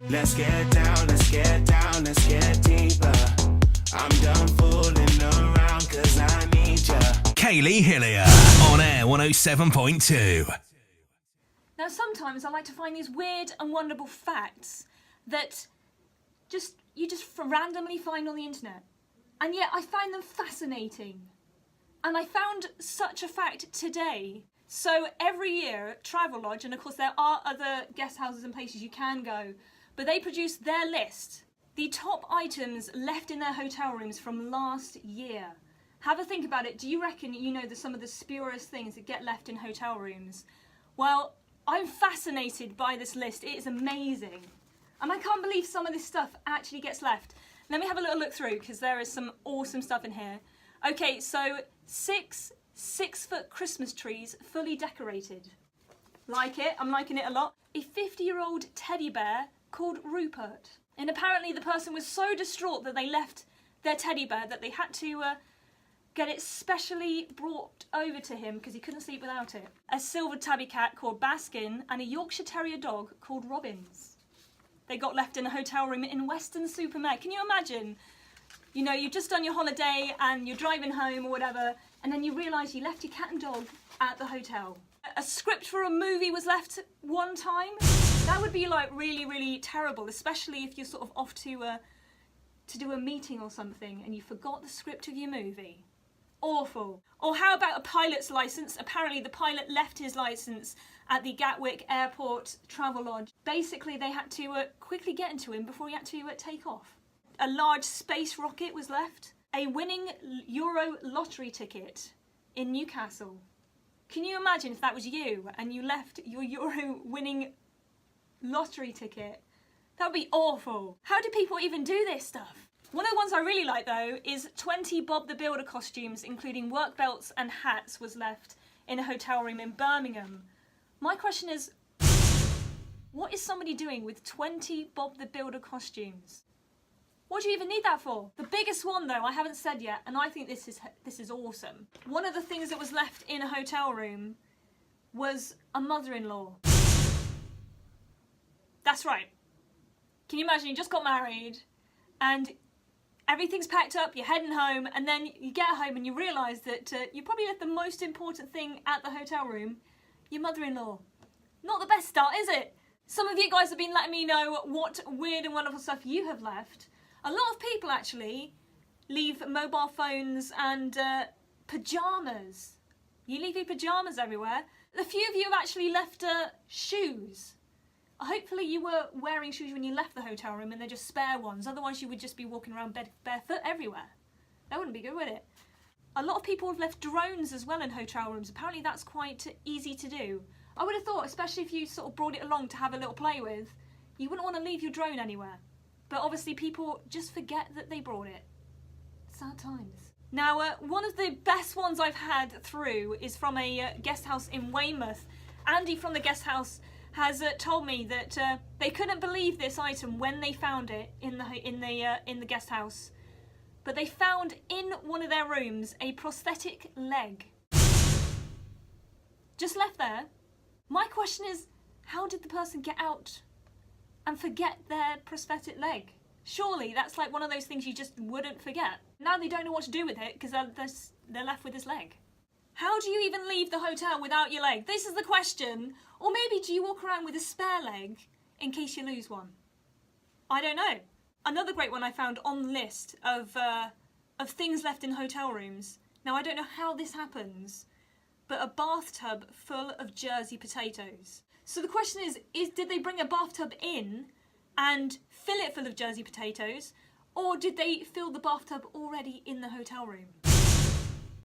Let's get down, let's get down, let's get deeper. I'm done fooling around cause I need ya. Kaylee Hillier, on air 107.2. Now sometimes I like to find these weird and wonderful facts that you just randomly find on the internet. And yet I find them fascinating. And I found such a fact today. So every year, Travelodge, and of course there are other guest houses and places you can go, but they produce their list. The top items left in their hotel rooms from last year. Have a think about it. Do you reckon you know some of the spurious things that get left in hotel rooms? Well, I'm fascinated by this list. It is amazing. And I can't believe some of this stuff actually gets left. Let me have a little look through because there is some awesome stuff in here. Okay, so 6-foot Christmas trees fully decorated. Like it, I'm liking it a lot. A 50-year-old teddy bear called Rupert. And apparently the person was so distraught that they left their teddy bear that they had to get it specially brought over to him because he couldn't sleep without it. A silver tabby cat called Baskin and a Yorkshire Terrier dog called Robbins. They got left in a hotel room in Weston-super-Mare. Can you imagine? You know, you've just done your holiday and you're driving home or whatever, and then you realise you left your cat and dog at the hotel. A script for a movie was left one time. That would be like really, really terrible, especially if you're sort of off to do a meeting or something and you forgot the script of your movie. Awful. Or how about a pilot's licence? Apparently the pilot left his licence at the Gatwick Airport Travelodge. Basically they had to quickly get into him before he had to take off. A large space rocket was left. A winning Euro lottery ticket in Newcastle. Can you imagine if that was you and you left your Euro winning lottery ticket? That would be awful. How do people even do this stuff? One of the ones I really like though is 20 Bob the Builder costumes, including work belts and hats, was left in a hotel room in Birmingham. My question is, what is somebody doing with 20 Bob the Builder costumes? What do you even need that for? The biggest one though, I haven't said yet, and I think this is awesome. One of the things that was left in a hotel room was a mother-in-law. That's right. Can you imagine you just got married and everything's packed up, you're heading home, and then you get home and you realise that you probably left the most important thing at the hotel room, your mother-in-law. Not the best start, is it? Some of you guys have been letting me know what weird and wonderful stuff you have left. A lot of people actually leave mobile phones and pyjamas. You leave your pyjamas everywhere. A few of you have actually left shoes. Hopefully you were wearing shoes when you left the hotel room and they're just spare ones. Otherwise you would just be walking around barefoot everywhere. That wouldn't be good, would it? A lot of people have left drones as well in hotel rooms. Apparently that's quite easy to do. I would have thought, especially if you sort of brought it along to have a little play with, you wouldn't want to leave your drone anywhere. But obviously people just forget that they brought it. Sad times. Now, one of the best ones I've had through is from a guest house in Weymouth. Andy from the guest house has told me that they couldn't believe this item when they found it in the guest house. But they found in one of their rooms a prosthetic leg. Just left there. My question is, how did the person get out and forget their prosthetic leg? Surely that's like one of those things you just wouldn't forget. Now they don't know what to do with it because they're left with this leg. How do you even leave the hotel without your leg? This is the question. Or maybe do you walk around with a spare leg in case you lose one? I don't know. Another great one I found on the list of things left in hotel rooms. Now I don't know how this happens, but a bathtub full of Jersey potatoes. So the question is did they bring a bathtub in and fill it full of Jersey potatoes, or did they fill the bathtub already in the hotel room?